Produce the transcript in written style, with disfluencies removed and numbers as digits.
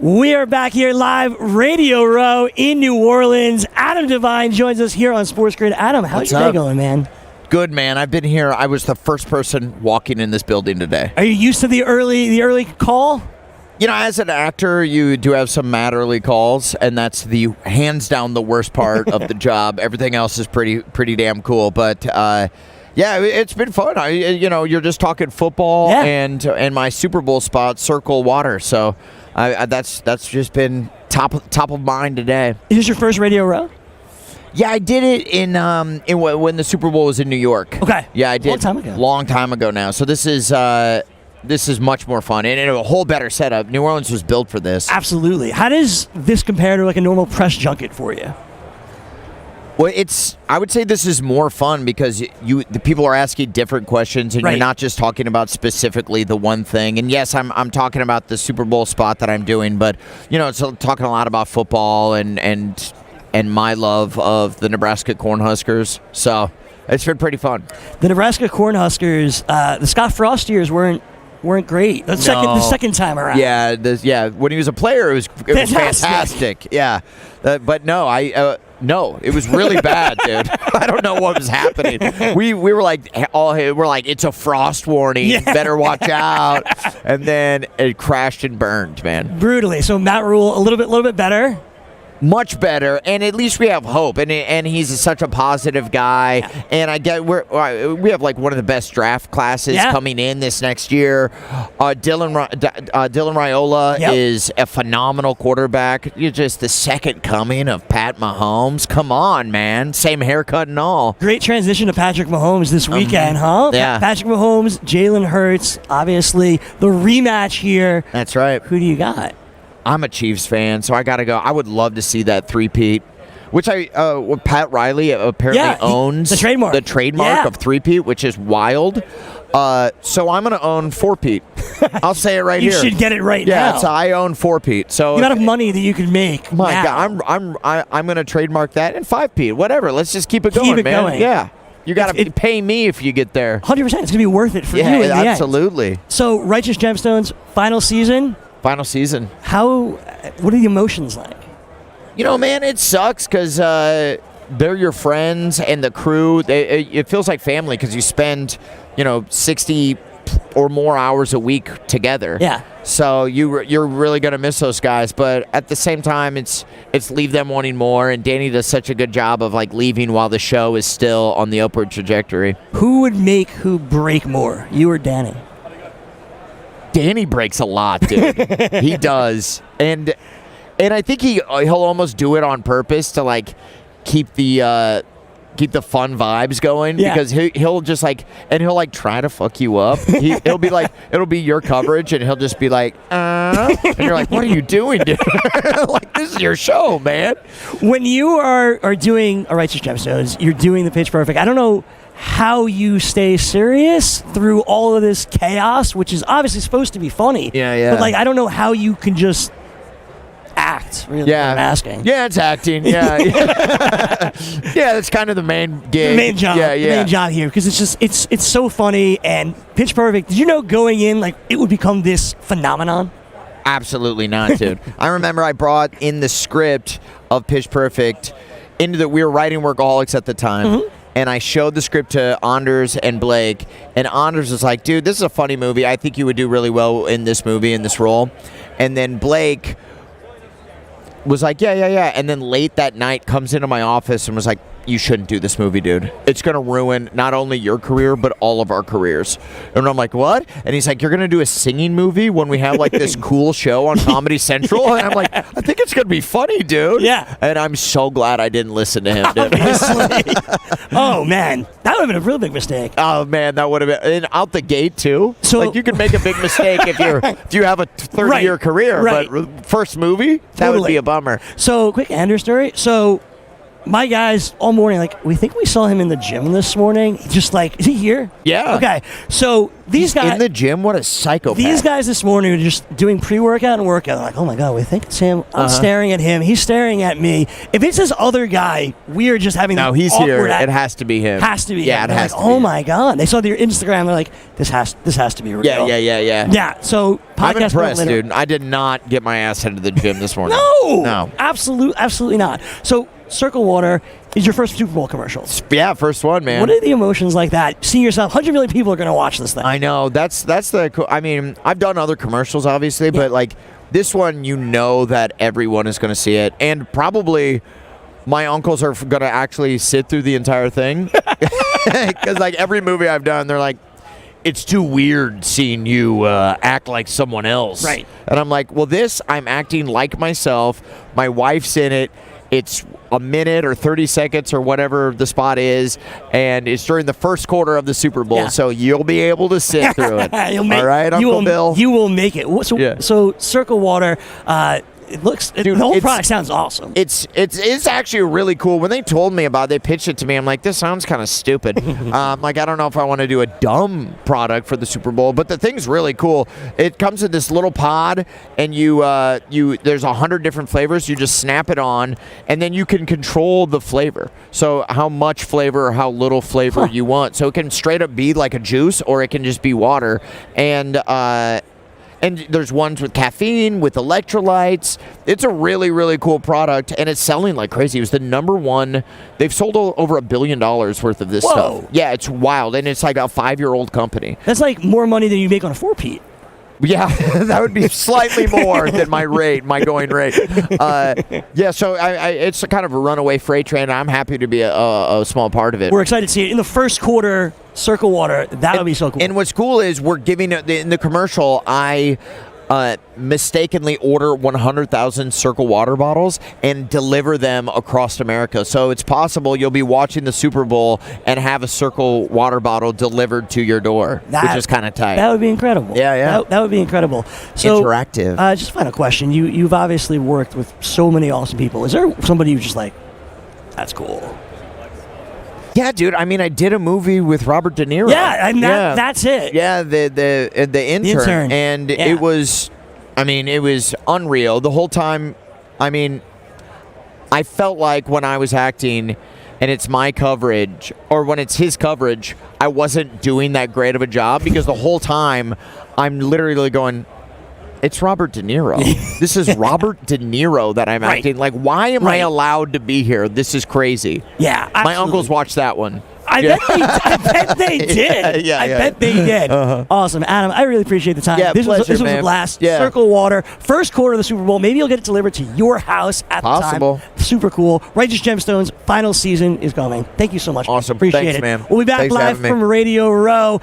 We are back here live, Radio Row in New Orleans. Adam DeVine joins us here on SportsGrid. Adam, how's your day going, man? Good, man. I've been here. I was the first person walking in this building today. Are you used to the early call? You know, as an actor, you do have some mad early calls, and that's the hands down the worst part of the job. Everything else is pretty damn cool, but yeah, it's been fun. You're just talking football and my Super Bowl spot, Circle Water. So that's just been top of mind today. Is this your first Radio Row? Yeah, I did it in when the Super Bowl was in New York. Okay. Yeah, I did. Long time ago now. So this is much more fun and a whole better setup. New Orleans was built for this. Absolutely. How does this compare to like a normal press junket for you? Well, I would say this is more fun because the people are asking different questions, and you're not just talking about specifically the one thing. And yes, I'm talking about the Super Bowl spot that I'm doing, but it's talking a lot about football and my love of the Nebraska Cornhuskers. So it's been pretty fun. The Nebraska Cornhuskers, the Scott Frost years weren't great. The second time around. Yeah, when he was a player, it was fantastic. Yeah, but no, no, it was really bad, dude. I don't know what was happening. We were like, it's a frost warning. Yeah. Better watch out. And then it crashed and burned, man. Brutally. So Matt Rule, a little bit better. Much better, and at least we have hope. And he's such a positive guy. Yeah. And I get we have like one of the best draft classes coming in this next year. Dylan Raiola is a phenomenal quarterback. You're just the second coming of Pat Mahomes. Come on, man. Same haircut and all. Great transition to Patrick Mahomes this weekend, huh? Yeah. Patrick Mahomes, Jalen Hurts, obviously the rematch here. That's right. Who do you got? I'm a Chiefs fan, so I got to go. I would love to see that three-peat, which Pat Riley apparently owns the trademark of three-peat, which is wild. So I'm going to own four-peat. I'll say it right you here. You should get it right now. Yeah, so I own four-peat. So the amount of money that you can make. My God, I'm going to trademark that and five-peat. Whatever. Let's just keep it going, man. Going. Yeah. You got to pay me if you get there. 100%. It's going to be worth it for you in the end. Absolutely. So Righteous Gemstones, final season. Final season. What are the emotions like? Man, it sucks because they're your friends and the crew. It feels like family because you spend, 60 or more hours a week together. Yeah. So you're really gonna miss those guys, but at the same time, it's leave them wanting more. And Danny does such a good job of like leaving while the show is still on the upward trajectory. Who would make who break more, you or Danny? Danny breaks a lot, dude. He does, and I think he'll almost do it on purpose to like keep the fun vibes going because he'll just like he'll try to fuck you up. He'll be like, it'll be your coverage, and he'll just be like, and you're like, what are you doing, dude? Like, this is your show, man. When you are doing a Righteous Gemstones, you're doing the Pitch Perfect. I don't know how you stay serious through all of this chaos, which is obviously supposed to be funny. Yeah. But I don't know how you can just act. Really, yeah. I'm asking. Yeah, it's acting. Yeah, yeah. That's kind of the main gig. The main job. Yeah. The main job here because it's so funny and Pitch Perfect. Did you know going in it would become this phenomenon? Absolutely not, dude. I remember I brought in the script of Pitch Perfect we were writing Workaholics at the time. Mm-hmm. And I showed the script to Anders and Blake, and Anders was like, dude, this is a funny movie. I think you would do really well in this movie, in this role. And then Blake was like, yeah. And then late that night comes into my office and was like, you shouldn't do this movie, dude. It's going to ruin not only your career, but all of our careers. And I'm like, what? And he's like, you're going to do a singing movie when we have this cool show on Comedy Central? And I'm like, I think it's going to be funny, dude. Yeah. And I'm so glad I didn't listen to him, dude. Oh, man. That would have been a real big mistake. Oh, man, that would have been. And out the gate, too. So, you can make a big mistake if you have a 30-year career. Right. But first movie, that would be a bummer. So, quick Anders story. So, my guys all morning, like, we think we saw him in the gym this morning. Just like, is he here? Yeah. Okay. So these guys in the gym, what a psychopath. These guys this morning are just doing pre-workout and workout. They're like, oh my God, we think it's him. I'm staring at him. He's staring at me. If it's this other guy, we are just having he's here. It has to be him. Has to be him. It has to be him. My God. They saw their Instagram. They're like, this has to be real. Yeah. Yeah. So I'm impressed, dude. I did not get my ass into the gym this morning. No. Absolutely not. So Circle Water is your first Super Bowl commercial. Yeah, first one, man. What are the emotions like that? Seeing yourself, 100 million people are going to watch this thing. I know. That's the cool. I mean, I've done other commercials, obviously, but like this one, you know that everyone is going to see it. And probably my uncles are going to actually sit through the entire thing. Because like every movie I've done, they're like, it's too weird seeing you act like someone else. Right. And I'm like, well, I'm acting like myself. My wife's in it. It's a minute or 30 seconds or whatever the spot is, and it's during the first quarter of the Super Bowl, so you'll be able to sit through it. All right, Uncle Bill? You will make it. So Circle Water, the whole product sounds awesome. It's actually really cool. When they told me about it, they pitched it to me. I'm like, this sounds kind of stupid. Like, I don't know if I want to do a dumb product for the Super Bowl, but the thing's really cool. It comes in this little pod, and there's 100 different flavors. You just snap it on, and then you can control the flavor. So how much flavor or how little flavor you want. So it can straight up be like a juice, or it can just be water. And there's ones with caffeine, with electrolytes. It's a really, really cool product, and it's selling like crazy. It was the number one. They've sold over $1 billion worth of this stuff. Yeah, it's wild, and it's like a 5-year-old company. That's like more money than you make on a 4-peat. Yeah, that would be slightly more than my going rate. So it's a kind of a runaway freight train, and I'm happy to be a small part of it. We're excited to see it in the first quarter. Circle Water, that would be so cool. And what's cool is we're giving in the commercial, I mistakenly order 100,000 Circle Water bottles and deliver them across America. So it's possible you'll be watching the Super Bowl and have a Circle Water bottle delivered to your door, which is kind of tight. That would be incredible. Yeah. That would be incredible. So, interactive. Just a final question. You've obviously worked with so many awesome people. Is there somebody who's just like, that's cool? Yeah, dude. I mean, I did a movie with Robert De Niro. Yeah, and that's it. Yeah, the intern. And it was, it was unreal. The whole time, I felt like when I was acting and it's my coverage, or when it's his coverage, I wasn't doing that great of a job, because the whole time I'm literally going, it's Robert De Niro. This is Robert De Niro that I'm acting. Like, why am I allowed to be here? This is crazy. Yeah, absolutely. My uncles watched that one. I bet they did. I bet they did. Awesome. Adam, I really appreciate the time. Yeah, this pleasure, was man. a blast. Yeah. Circle Water, first quarter of the Super Bowl. Maybe you'll get it delivered to your house at the time. Super cool. Righteous Gemstones, final season is coming. Thank you so much. Awesome. Appreciate Thanks, it. man. We'll be back Thanks live from Radio Row.